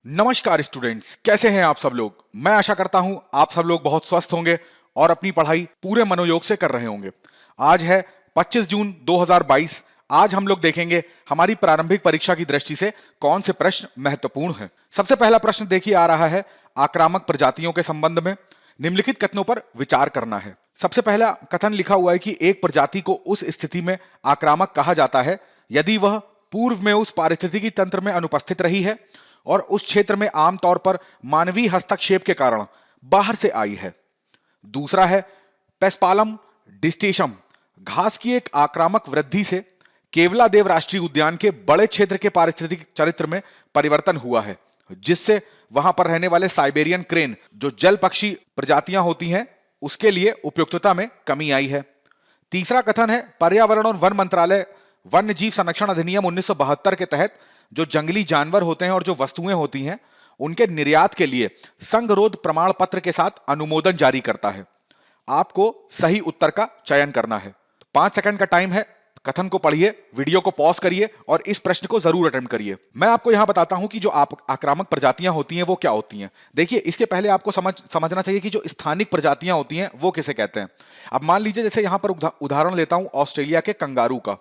नमस्कार स्टूडेंट्स, कैसे हैं आप सब लोग। मैं आशा करता हूं आप सब लोग बहुत स्वस्थ होंगे और अपनी पढ़ाई पूरे मनोयोग से कर रहे होंगे। आज है 25 जून 2022। आज हम लोग देखेंगे हमारी प्रारंभिक परीक्षा की दृष्टि से कौन से प्रश्न महत्वपूर्ण हैं। सबसे पहला प्रश्न देखिए आ रहा है आक्रामक प्रजातियों के संबंध में निम्नलिखित कथनों पर विचार करना है। सबसे पहला कथन लिखा हुआ है कि एक प्रजाति को उस स्थिति में आक्रामक कहा जाता है यदि वह पूर्व में उस पारिस्थितिकी तंत्र में अनुपस्थित रही है और उस क्षेत्र में आमतौर पर मानवीय हस्तक्षेप के कारण बाहर से आई है। दूसरा है पेस्पालम डिस्टेशम घास की एक आक्रामक वृद्धि से केवलादेव राष्ट्रीय उद्यान के बड़े क्षेत्र के पारिस्थितिक चरित्र में परिवर्तन हुआ है, जिससे वहां पर रहने वाले साइबेरियन क्रेन जो जल पक्षी प्रजातियां होती हैं उसके लिए उपयुक्तता में कमी आई है। तीसरा कथन है पर्यावरण और वन मंत्रालय वन्य जीव संरक्षण अधिनियम 1972 के तहत जो जंगली जानवर होते हैं और जो वस्तुएं होती हैं उनके निर्यात के लिए संगरोध प्रमाण पत्र के साथ अनुमोदन जारी करता है। आपको सही उत्तर का चयन करना है। 5 सेकंड का टाइम है। कथन को पढ़िए, वीडियो को पॉज करिए और इस प्रश्न को जरूर अटेम्प्ट करिए। मैं आपको यहां बताता हूं कि जो आक्रामक प्रजातियां होती हैं वो क्या होती हैं। देखिए, इसके पहले आपको समझना चाहिए कि जो स्थानिक प्रजातियां होती हैं वो किसे कहते हैं। अब मान लीजिए जैसे यहां पर उदाहरण लेता हूं ऑस्ट्रेलिया के कंगारू का।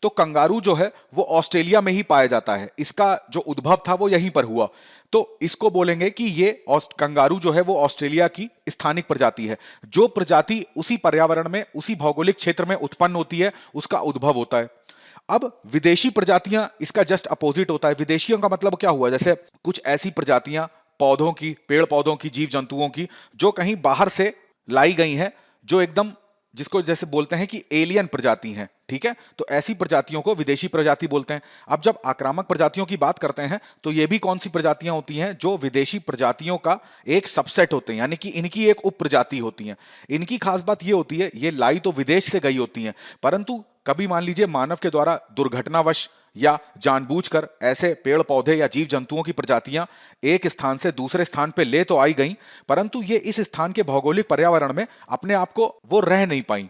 तो कंगारू जो है वो ऑस्ट्रेलिया में ही पाया जाता है। इसका जो उद्भव था वो यहीं पर हुआ। तो इसको बोलेंगे कि ये कंगारू जो है वो ऑस्ट्रेलिया की स्थानिक प्रजाति है। जो प्रजाति उसी पर्यावरण में उसी भौगोलिक क्षेत्र में उत्पन्न होती है उसका उद्भव होता है। अब विदेशी प्रजातियां इसका जस्ट अपोजिट होता है। विदेशियों का मतलब क्या हुआ, जैसे कुछ ऐसी प्रजातियां पौधों की, पेड़ पौधों की, जीव जंतुओं की जो कहीं बाहर से लाई गई हैं, जो एकदम जिसको जैसे बोलते हैं कि एलियन प्रजाति हैं। ठीक है, तो ऐसी प्रजातियों को विदेशी प्रजाति बोलते हैं। अब जब आक्रामक प्रजातियों की बात करते हैं तो ये भी कौन सी प्रजातियां होती हैं जो विदेशी प्रजातियों का एक सबसेट होते हैं, यानी कि इनकी एक उप प्रजाति होती है। इनकी खास बात ये होती है ये लाई तो विदेश से गई होती हैं, परंतु कभी मान लीजिए मानव के द्वारा दुर्घटनावश या जानबूझकर ऐसे पेड़ पौधे या जीव जंतुओं की प्रजातियां एक स्थान से दूसरे स्थान पर ले तो आई गई, परंतु ये इस स्थान के भौगोलिक पर्यावरण में अपने आप को वो रह नहीं पाई।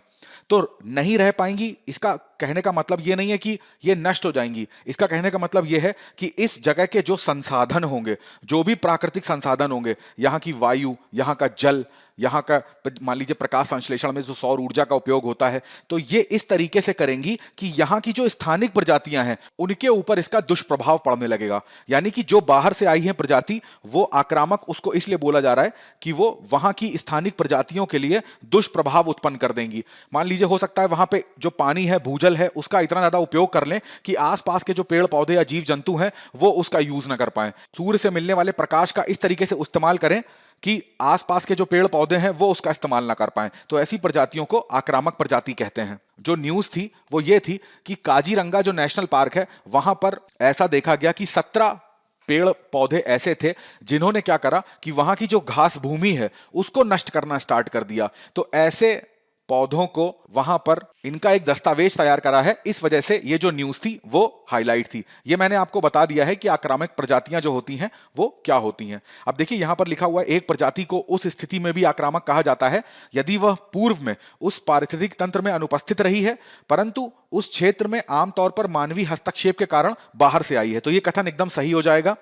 तो नहीं रह पाएंगी इसका कहने का मतलब ये नहीं है कि ये नष्ट हो जाएंगी। इसका कहने का मतलब ये है कि इस जगह के जो संसाधन होंगे, जो भी प्राकृतिक संसाधन होंगे, यहाँ की वायु, यहाँ का जल, यहाँ का मान लीजिए प्रकाश संश्लेषण में जो सौर ऊर्जा का उपयोग होता है, तो ये इस तरीके से करेंगी कि यहाँ की जो स्थानिक प्रजातियां हैं उनके ऊपर इसका दुष्प्रभाव पड़ने लगेगा। यानी कि जो बाहर से आई है प्रजाति वो आक्रामक उसको इसलिए बोला जा रहा है कि वो वहां की स्थानिक प्रजातियों के लिए दुष्प्रभाव उत्पन्न कर देंगी। मान लीजिए हो सकता है वहां पे जो पानी है, भूजल है, उसका इतना ज्यादा उपयोग कर लें कि आसपास के जो पेड़ पौधे या जीव जंतु हैं वो उसका यूज ना कर पाए। सूर्य से मिलने वाले प्रकाश का इस तरीके से इस्तेमाल करें कि आसपास के जो पेड़ पौधे हैं वो उसका इस्तेमाल ना कर पाए। तो ऐसी प्रजातियों को आक्रामक प्रजाति कहते हैं। जो न्यूज थी वो ये थी कि काजीरंगा जो नेशनल पार्क है वहां पर ऐसा देखा गया कि 17 पेड़ पौधे ऐसे थे जिन्होंने क्या करा कि वहां की जो घास भूमि है उसको नष्ट करना स्टार्ट कर दिया। तो ऐसे पौधों को वहां पर इनका एक दस्तावेज तैयार करा है, इस वजह से ये जो न्यूज थी वो हाईलाइट थी। ये मैंने आपको बता दिया है कि आक्रामक प्रजातियां जो होती हैं वो क्या होती हैं। अब देखिए यहां पर लिखा हुआ है एक प्रजाति को उस स्थिति में भी आक्रामक कहा जाता है यदि वह पूर्व में उस पारिस्थितिक तंत्र में अनुपस्थित रही है परंतु उस क्षेत्र में आमतौर पर मानवीय हस्तक्षेप के कारण बाहर से आई है। तो यह कथन एकदम सही हो जाएगा।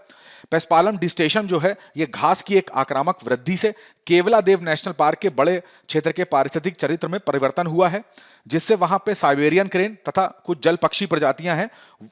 पेस्पालम डिस्टेशन जो है ये घास की एक आक्रामक वृद्धि से केवलादेव नेशनल पार्क के बड़े क्षेत्र के पारिस्थितिक चरित्र में परिवर्तन हुआ है, जिससे वहां पे साइबेरियन क्रेन तथा कुछ जल पक्षी प्रजातियां हैं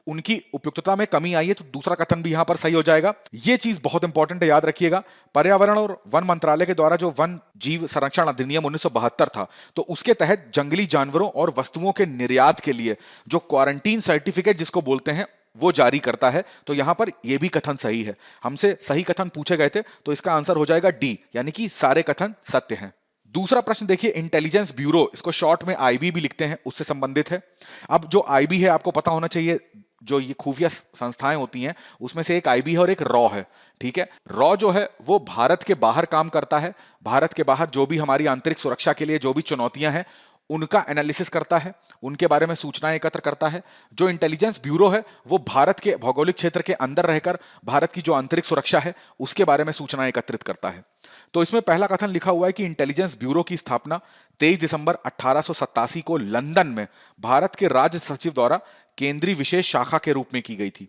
उनकी उपयुक्तता में कमी आई है। तो दूसरा कथन भी यहां पर सही हो जाएगा। यह चीज बहुत इंपॉर्टेंट है, याद रखिएगा। पर्यावरण और वन मंत्रालय के द्वारा जो वन जीव संरक्षण अधिनियम 1972 था, तो उसके तहत जंगली जानवरों और वस्तुओं के निर्यात के लिए जो क्वारंटीन सर्टिफिकेट जिसको बोलते हैं वो जारी करता है। तो यहां पर यह भी कथन सही है। हमसे सही कथन पूछे गए थे तो इसका आंसर हो जाएगा डी, यानी कि सारे कथन सत्य हैं। दूसरा प्रश्न देखिए इंटेलिजेंस ब्यूरो, इसको शॉर्ट में आईबी भी लिखते हैं, उससे संबंधित है। अब जो आईबी है आपको पता होना चाहिए, जो ये खुफिया संस्थाएं होती हैं उसमें से एक आईबी है और एक रॉ है। ठीक है, रॉ जो है वो भारत के बाहर काम करता है। भारत के बाहर जो भी हमारी आंतरिक सुरक्षा के लिए जो भी चुनौतियां हैं उनका एनालिसिस करता है, उनके बारे में सूचनाएं एकत्र करता है। जो इंटेलिजेंस ब्यूरो है वो भारत के भौगोलिक क्षेत्र के अंदर रहकर भारत की जो आंतरिक सुरक्षा है उसके बारे में सूचनाएं एकत्रित करता है। तो इसमें पहला कथन लिखा हुआ है कि इंटेलिजेंस ब्यूरो की स्थापना 23 दिसंबर 1887 को लंदन में भारत के राज्य सचिव द्वारा केंद्रीय विशेष शाखा के रूप में की गई थी।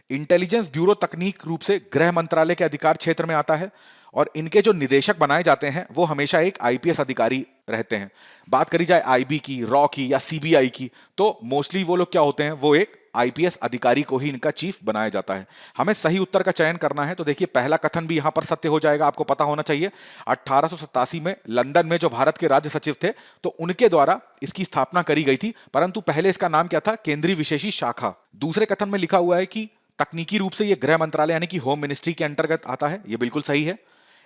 इंटेलिजेंस ब्यूरो तकनीक रूप से गृह मंत्रालय के अधिकार क्षेत्र में आता है और इनके जो निदेशक बनाए जाते हैं वो हमेशा एक आईपीएस अधिकारी रहते हैं। बात करी जाए आईबी की, रॉ की या सीबीआई की, तो मोस्टली वो लोग क्या होते हैं, वो एक आईपीएस अधिकारी को ही इनका चीफ बनाया जाता है। हमें सही उत्तर का चयन करना है, तो देखिए पहला कथन भी यहां पर सत्य हो जाएगा, आपको पता होना चाहिए। 1887 में लंदन में जो भारत के राज्य सचिव थे, तो उनके द्वारा इसकी स्थापना करी गई थी, परंतु पहले इसका नाम क्या था, केंद्रीय विशेषी शाखा। दूसरे कथन में लिखा हुआ है कि तकनीकी रूप से यह गृह मंत्रालय यानी कि होम मिनिस्ट्री के अंतर्गत आता है, यह बिल्कुल सही है।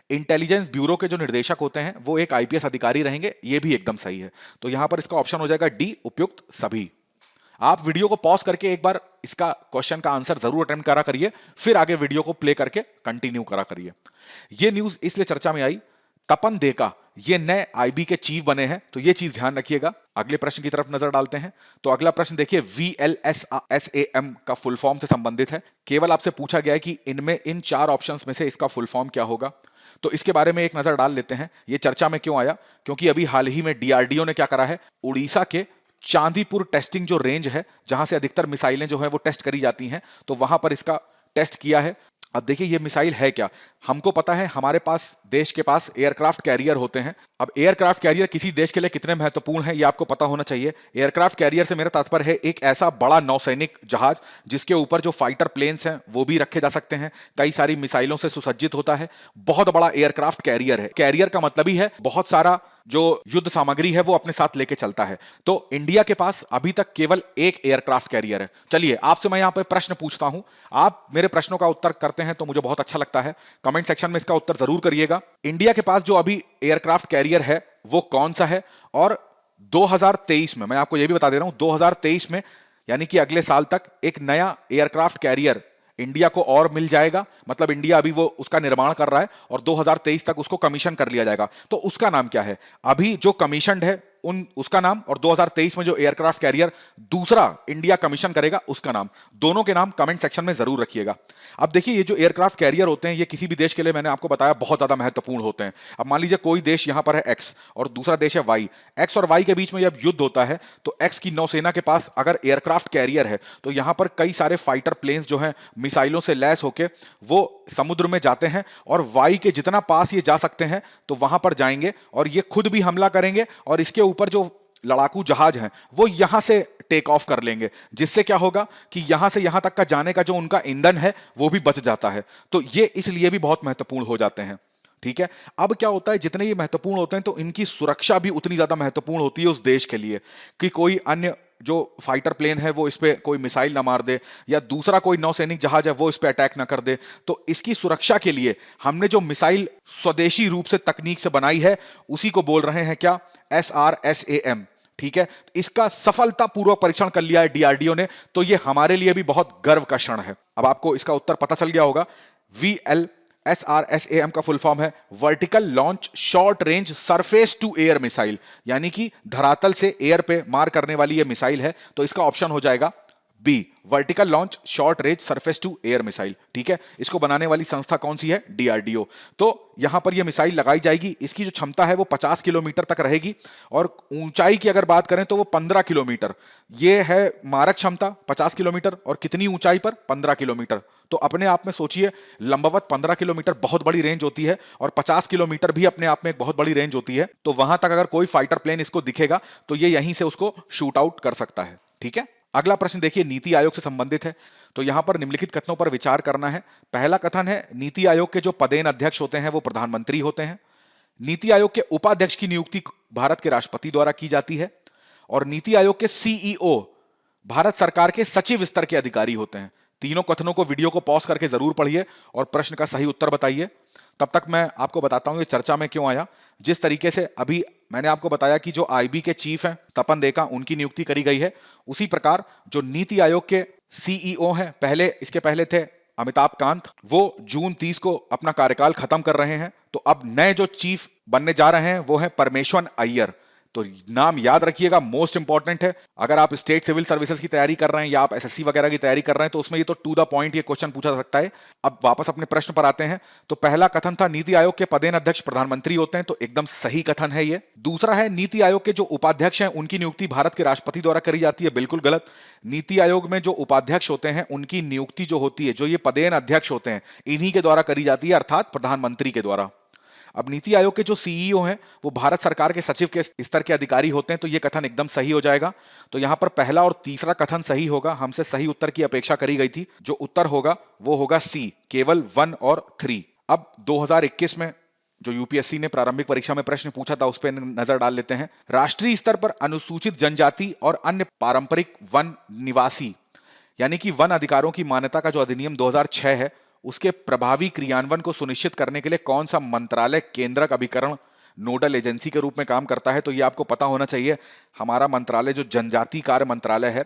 इंटेलिजेंस ब्यूरो के जो निर्देशक होते हैं वो एक आईपीएस अधिकारी रहेंगे, यह भी एकदम सही है। तो यहां पर इसका ऑप्शन हो जाएगा डी, उपयुक्त सभी। आप वीडियो को पॉज करके एक बार इसका क्वेश्चन का आंसर जरूर अटेम्प्ट करा करिए, फिर आगे वीडियो को प्ले करके कंटिन्यू करा करिए। यह न्यूज इसलिए चर्चा में आई, तपन देका ये नए आईबी के चीफ बने हैं, तो ये चीज ध्यान रखिएगा। अगले प्रश्न की तरफ नजर डालते हैं। तो अगला प्रश्न देखिए, VLSAM का फुल फॉर्म से संबंधित है। केवल आपसे पूछा गया है कि इनमें इन 4 ऑप्शंस में से इसका फुल फॉर्म क्या होगा, तो इसके बारे में एक नजर डाल लेते हैं। ये चर्चा में क्यों आया, क्योंकि अभी हाल ही में डीआरडीओ ने क्या करा है, उड़ीसा के चांदीपुर टेस्टिंग जो रेंज है, जहां से अधिकतर मिसाइलें जो है वो टेस्ट करी जाती हैं, तो वहां पर इसका टेस्ट किया है। अब देखिए ये मिसाइल है क्या, हमको पता है हमारे पास, देश के पास एयरक्राफ्ट कैरियर होते हैं। अब एयरक्राफ्ट कैरियर किसी देश के लिए कितने महत्वपूर्ण है ये आपको पता होना चाहिए। एयरक्राफ्ट कैरियर से मेरा तात्पर्य है एक ऐसा बड़ा नौसैनिक जहाज जिसके ऊपर जो फाइटर प्लेन्स हैं वो भी रखे जा सकते हैं, कई सारी मिसाइलों से सुसज्जित होता है, बहुत बड़ा एयरक्राफ्ट कैरियर है। कैरियर का मतलब ही है बहुत सारा जो युद्ध सामग्री है वो अपने साथ लेके चलता है। तो इंडिया के पास अभी तक केवल एक एयरक्राफ्ट कैरियर है। चलिए आपसे मैं यहां पर प्रश्न पूछता हूं, आप मेरे प्रश्नों का उत्तर करते हैं तो मुझे बहुत अच्छा लगता है। कमेंट सेक्शन में इसका उत्तर जरूर करिएगा। इंडिया के पास जो अभी एयरक्राफ्ट कैरियर है वो कौन सा है, और 2023 में, मैं आपको यह भी बता दे रहा हूं, 2023 में यानी कि अगले साल तक एक नया एयरक्राफ्ट कैरियर इंडिया को और मिल जाएगा। मतलब इंडिया अभी वो उसका निर्माण कर रहा है और 2023 तक उसको कमीशन कर लिया जाएगा। तो उसका नाम क्या है, अभी जो कमीशनड है उसका नाम, और 2023 में जो एयरक्राफ्ट कैरियर दूसरा इंडिया कमीशन करेगा उसका नाम, दोनों के नाम कमेंट सेक्शन में जरूर रखिएगा। अब देखिए ये जो एयरक्राफ्ट कैरियर होते हैं ये किसी भी देश के लिए, मैंने आपको बताया, बहुत ज्यादा महत्वपूर्ण होते हैं। अब मान लीजिए कोई देश यहां पर है एक्स और दूसरा देश है वाई, एक्स और वाई के बीच में जब युद्ध होता है तो एक्स की नौसेना के पास अगर एयरक्राफ्ट कैरियर है तो यहां पर कई सारे फाइटर प्लेन्स जो हैं मिसाइलों से लैस होकर वो समुद्र में जाते हैं और वाई के जितना पास ये जा सकते हैं तो वहां पर जाएंगे और ये खुद भी हमला करेंगे और इसके ऊपर जो लड़ाकू जहाज हैं वो यहां से टेक ऑफ कर लेंगे, जिससे क्या होगा कि यहां से यहां तक का जाने का जो उनका ईंधन है वो भी बच जाता है। तो ये इसलिए भी बहुत महत्वपूर्ण हो जाते हैं। ठीक है, अब क्या होता है, जितने ये महत्वपूर्ण होते हैं तो इनकी सुरक्षा भी उतनी ज्यादा महत्वपूर्ण होती है उस देश के लिए, कि कोई अन्य जो फाइटर प्लेन है वो इस पे कोई मिसाइल ना मार दे या दूसरा कोई नौसैनिक जहाज है वो इस पे अटैक ना कर दे। तो इसकी सुरक्षा के लिए हमने जो मिसाइल स्वदेशी रूप से तकनीक से बनाई है उसी को बोल रहे हैं क्या, SRSAM। ठीक है, इसका सफलतापूर्वक परीक्षण कर लिया है डीआरडीओ ने, तो ये हमारे लिए भी बहुत गर्व का क्षण है। अब आपको इसका उत्तर पता चल गया होगा। VLSRSAM का फुल फॉर्म है vertical launch short range surface to air missile, यानी कि धरातल से एयर पे मार करने वाली ये मिसाइल है। तो इसका ऑप्शन हो जाएगा B, vertical launch short range surface to air missile. ठीक है, इसको बनाने वाली संस्था कौन सी है, डीआरडीओ। तो यहां पर यह मिसाइल लगाई जाएगी, इसकी जो क्षमता है वो 50 किलोमीटर तक रहेगी और ऊंचाई की अगर बात करें तो वो 15 किलोमीटर। ये है मारक क्षमता 50 किलोमीटर और कितनी ऊंचाई पर, 15 किलोमीटर। तो अपने आप में सोचिए, लंबवत 15 किलोमीटर बहुत बड़ी रेंज होती है और 50 किलोमीटर भी अपने आप में एक बहुत बड़ी रेंज होती है। तो वहां तक अगर कोई फाइटर प्लेन इसको दिखेगा तो ये यहीं से उसको शूट आउट कर सकता है। ठीक है, अगला प्रश्न देखिए नीति आयोग से संबंधित है। तो यहां पर निम्नलिखित कथनों पर विचार करना है। पहला कथन है, नीति आयोग के जो पदेन अध्यक्ष होते हैं वो प्रधानमंत्री होते हैं। नीति आयोग के उपाध्यक्ष की नियुक्ति भारत के राष्ट्रपति द्वारा की जाती है और नीति आयोग के सीईओ भारत सरकार के सचिव स्तर के अधिकारी होते हैं। तीनों कथनों को वीडियो को पॉज करके जरूर पढ़िए और प्रश्न का सही उत्तर बताइए। तब तक मैं आपको बताता हूं ये चर्चा में क्यों आया। जिस तरीके से अभी मैंने आपको बताया कि जो आईबी के चीफ हैं तपन देका, उनकी नियुक्ति करी गई है, उसी प्रकार जो नीति आयोग के सीईओ हैं, इसके पहले थे अमिताभ कांत, वो जून 30 को अपना कार्यकाल खत्म कर रहे हैं। तो अब नए जो चीफ बनने जा रहे हैं वो हैं परमेश्वर अय्यर। तो नाम याद रखिएगा, मोस्ट इंपॉर्टेंट है। अगर आप स्टेट सिविल सर्विसेज की तैयारी कर रहे हैं या आप एसएससी वगैरह की तैयारी कर रहे हैं तो उसमें ये तो टू द पॉइंट ये क्वेश्चन पूछा जा सकता है। अब वापस अपने प्रश्न पर आते हैं। तो पहला कथन था नीति आयोग के पदेन अध्यक्ष प्रधानमंत्री होते हैं, तो एकदम सही कथन है ये। दूसरा है नीति आयोग के जो उपाध्यक्ष हैं उनकी नियुक्ति भारत के राष्ट्रपति द्वारा करी जाती है, बिल्कुल गलत। नीति आयोग में जो उपाध्यक्ष होते हैं उनकी नियुक्ति जो होती है, जो ये पदेन अध्यक्ष होते हैं, इन्हीं के द्वारा करी जाती है, अर्थात प्रधानमंत्री के द्वारा। अब नीति आयोग के जो सीईओ हैं वो भारत सरकार के सचिव के स्तर के अधिकारी होते हैं, तो ये कथन एकदम सही हो जाएगा। तो यहां पर पहला और तीसरा कथन सही होगा, हमसे सही उत्तर की अपेक्षा करी गई थी। जो उत्तर होगा वो होगा सी, केवल 1 और 3। अब 2021 में जो यूपीएससी ने प्रारंभिक परीक्षा में प्रश्न पूछा था उस पर नजर डाल लेते हैं। राष्ट्रीय स्तर पर अनुसूचित जनजाति और अन्य पारंपरिक वन निवासी यानी कि वन अधिकारों की मान्यता का जो अधिनियम 2006 है उसके प्रभावी क्रियान्वयन को सुनिश्चित करने के लिए कौन सा मंत्रालय केंद्रक अभिकरण नोडल एजेंसी के रूप में काम करता है? तो ये आपको पता होना चाहिए। हमारा मंत्रालय जो जनजातीय कार्य मंत्रालय है,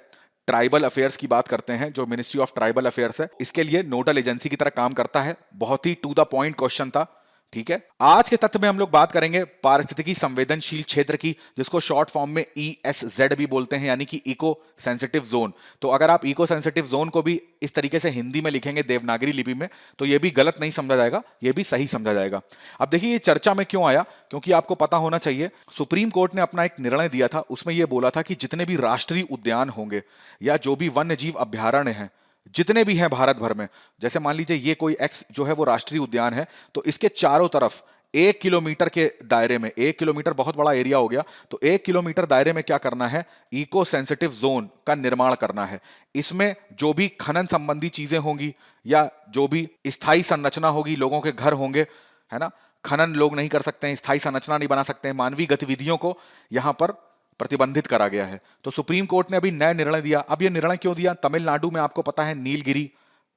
ट्राइबल अफेयर्स की बात करते हैं, जो मिनिस्ट्री ऑफ ट्राइबल अफेयर्स है, इसके लिए नोडल एजेंसी की तरह काम करता है। बहुत ही टू द पॉइंट क्वेश्चन था, ठीक है। आज के तथ्य में हम लोग बात करेंगे पारिस्थितिकी संवेदनशील क्षेत्र की, जिसको शॉर्ट फॉर्म में ईएसजेड भी बोलते हैं, यानी कि इको सेंसिटिव जोन। तो अगर आप इको सेंसिटिव जोन को भी इस तरीके से हिंदी में लिखेंगे देवनागरी लिपि में तो ये भी गलत नहीं समझा जाएगा, ये भी सही समझा जाएगा। अब देखिए ये चर्चा में क्यों आया, क्योंकि आपको पता होना चाहिए सुप्रीम कोर्ट ने अपना एक निर्णय दिया था, उसमें यह बोला था कि जितने भी राष्ट्रीय उद्यान होंगे या जो भी वन्य जीव अभ्यारण्य हैं, जितने भी हैं भारत भर में, जैसे मान लीजिए ये कोई एक्स जो है वो राष्ट्रीय उद्यान है, तो इसके चारों तरफ 1 किलोमीटर के दायरे में, 1 किलोमीटर बहुत बड़ा एरिया हो गया, तो 1 किलोमीटर दायरे में क्या करना है, इको सेंसिटिव जोन का निर्माण करना है। इसमें जो भी खनन संबंधी चीजें होंगी या जो भी स्थायी संरचना होगी, लोगों के घर होंगे, है ना, खनन लोग नहीं कर सकते हैं, स्थायी संरचना नहीं बना सकते हैं, मानवीय गतिविधियों को यहां पर प्रतिबंधित करा गया है। तो सुप्रीम कोर्ट ने अभी नया निर्णय दिया। अब यह निर्णय क्यों दिया, तमिलनाडु में आपको पता है नीलगिरी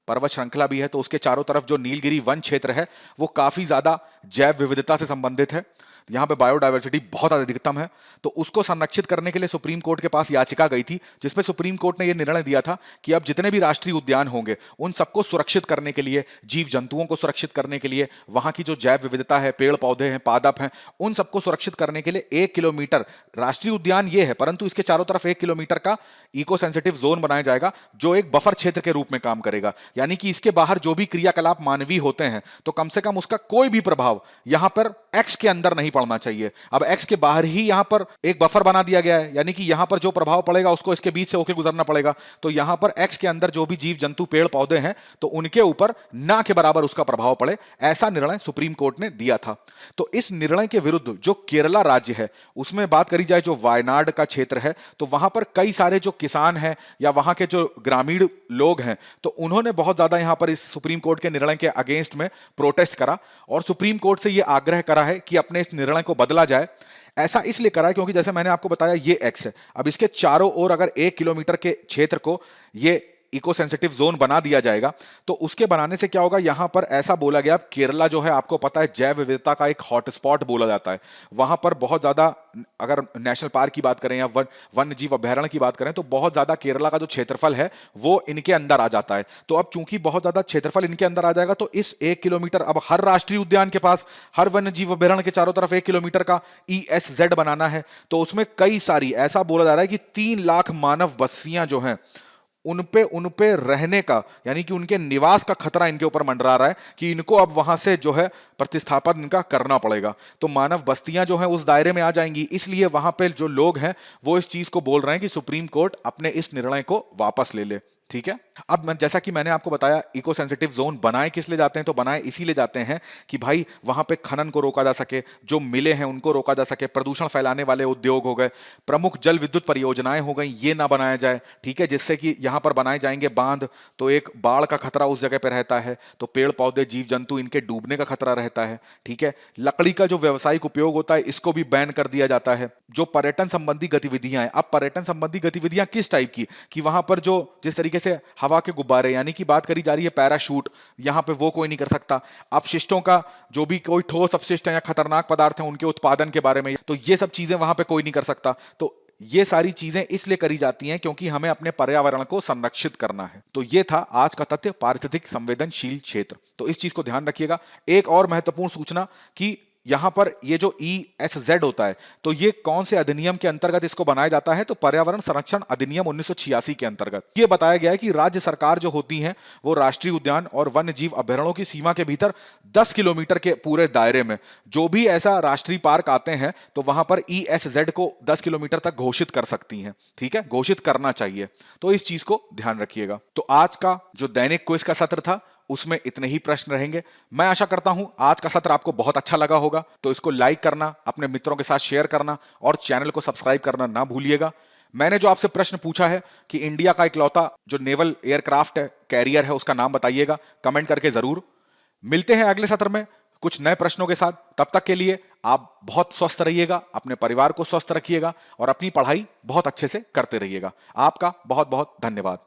पर्वत श्रृंखला भी है, तो उसके चारों तरफ जो नीलगिरी वन क्षेत्र है वो काफी ज्यादा जैव विविधता से संबंधित है, यहाँ पे बायोडायवर्सिटी बहुत अधिकतम है। तो उसको संरक्षित करने के लिए सुप्रीम कोर्ट के पास याचिका गई थी, जिसमें सुप्रीम कोर्ट ने यह निर्णय दिया था कि अब जितने भी राष्ट्रीय उद्यान होंगे उन सबको सुरक्षित करने के लिए, जीव जंतुओं को सुरक्षित करने के लिए, वहां की जो जैव विविधता है, पेड़ पौधे हैं, पादप हैं, उन सबको सुरक्षित करने के लिए 1 किलोमीटर राष्ट्रीय उद्यान ये है, परंतु इसके चारों तरफ 1 किलोमीटर का इको सेंसिटिव जोन बनाया जाएगा, जो एक बफर क्षेत्र के रूप में काम करेगा। यानी कि इसके बाहर जो भी क्रियाकलाप मानवीय होते हैं तो कम से कम उसका कोई भी प्रभाव यहां पर एक्स के अंदर नहीं पड़ना चाहिए। अब एक्स के बाहर ही यहां पर एक बफर बना दिया गया है, यानी कि यहां पर जो प्रभाव पड़ेगा उसको इसके बीच से होकर गुजरना पड़ेगा। तो यहां पर एक्स के अंदर जो भी जीव जंतु पेड़ पौधे हैं तो उनके ऊपर ना के बराबर उसका प्रभाव पड़े, ऐसा निर्णय सुप्रीम कोर्ट ने दिया था। तो इस निर्णय के विरुद्ध जो केरला राज्य है उसमें बात करी जाए, जो वायनाड का क्षेत्र है, तो वहां पर कई सारे जो किसान हैं या वहां के जो ग्रामीण लोग हैं तो उन्होंने बहुत ज्यादा यहां पर इस सुप्रीम कोर्ट के निर्णय के अगेंस्ट में प्रोटेस्ट करा और सुप्रीम कोर्ट से यह आग्रह करा है कि अपने इस निर्णय को बदला जाए। ऐसा इसलिए करा है क्योंकि जैसे मैंने आपको बताया ये एक्स है, अब इसके चारों ओर अगर 1 किलोमीटर के क्षेत्र को ये इको सेंसिटिव जोन बना दिया जाएगा तो उसके बनाने से क्या होगा, यहां पर ऐसा बोला गया, केरला जो है आपको पता है जैव विविधता का एक हॉटस्पॉट बोला जाता है, वहां पर बहुत ज्यादा, अगर नेशनल पार्क की बात करें या वन्य जीव अभ्यारण्य की बात करें तो बहुत ज्यादा केरला का जो क्षेत्रफल है वो इनके अंदर आ जाता है। तो अब चूंकि बहुत ज्यादा क्षेत्रफल इनके अंदर आ जाएगा तो इस 1 किलोमीटर, अब हर राष्ट्रीय उद्यान के पास हर वन्य जीव अभ्यारण्य के चारों तरफ 1 किलोमीटर का ESZ बनाना है, तो उसमें कई सारी, ऐसा बोला जा रहा है कि 3 लाख मानव बस्तियां जो हैं उन पे रहने का, यानी कि उनके निवास का खतरा इनके ऊपर मंडरा रहा है कि इनको अब वहां से जो है प्रतिस्थापन इनका करना पड़ेगा। तो मानव बस्तियां जो हैं उस दायरे में आ जाएंगी, इसलिए वहां पे जो लोग हैं वो इस चीज को बोल रहे हैं कि सुप्रीम कोर्ट अपने इस निर्णय को वापस ले ले। ठीक है, अब जैसा कि मैंने आपको बताया इको सेंसिटिव जोन बनाए किस लिए जाते हैं, तो बनाए इसीलिए जाते हैं कि भाई वहां पे खनन को रोका जा सके, जो मिले हैं उनको रोका जा सके, प्रदूषण फैलाने वाले उद्योग हो गए, प्रमुख जल विद्युत परियोजनाएं हो गई, ये ना बनाया जाए। ठीक है, जिससे कि यहां पर बनाए जाएंगे बांध तो एक बाढ़ का खतरा उस जगह पर रहता है, तो पेड़ पौधे जीव जंतु इनके डूबने का खतरा रहता है। ठीक है, लकड़ी का जो व्यावसायिक उपयोग होता है इसको भी बैन कर दिया जाता है। जो पर्यटन संबंधी गतिविधियां हैं, अब पर्यटन संबंधी गतिविधियां किस टाइप की, कि वहां पर जो जिस तरीके से हवा के गुब्बारे, यानी कि बात करी जा रही है पैराशूट, यहां पे वो कोई नहीं कर सकता। अपशिष्टों का जो भी कोई ठोस अपशिष्ट है या खतरनाक पदार्थ है उनके उत्पादन के बारे में, तो ये सब चीजें वहां पे कोई नहीं कर सकता। तो ये सारी चीजें इसलिए करी जाती हैं क्योंकि हमें अपने पर्यावरण को संरक्षित करना है। तो ये था आज का तथ्य, पारिस्थितिक संवेदनशील क्षेत्र। तो इस चीज को ध्यान रखिएगा। एक और महत्वपूर्ण सूचना कि यहां पर ये जो ESZ होता है, तो ये कौन से अधिनियम के अंतर्गत इसको बनाया जाता है? तो पर्यावरण संरक्षण अधिनियम 1986 के अंतर्गत ये बताया गया है कि राज्य सरकार जो होती है वो राष्ट्रीय उद्यान और वन्य जीव अभ्यारण्यों की सीमा के भीतर 10 किलोमीटर के पूरे दायरे में जो भी ऐसा राष्ट्रीय पार्क आते हैं तो वहां पर ESZ को 10 किलोमीटर तक घोषित कर सकती हैं। ठीक है, घोषित करना चाहिए, तो इस चीज को ध्यान रखिएगा। तो आज का जो दैनिक क्विज का सत्र था उसमें इतने ही प्रश्न रहेंगे। मैं आशा करता हूं आज का सत्र आपको बहुत अच्छा लगा होगा, तो इसको लाइक करना, अपने मित्रों के साथ शेयर करना और चैनल को सब्सक्राइब करना ना भूलिएगा। मैंने जो आपसे प्रश्न पूछा है कि इंडिया का इकलौता जो नेवल एयरक्राफ्ट है, कैरियर है, उसका नाम बताइएगा कमेंट करके जरूर। मिलते हैं अगले सत्र में कुछ नए प्रश्नों के साथ। तब तक के लिए आप बहुत स्वस्थ रहिएगा, अपने परिवार को स्वस्थ रखिएगा और अपनी पढ़ाई बहुत अच्छे से करते रहिएगा। आपका बहुत बहुत धन्यवाद।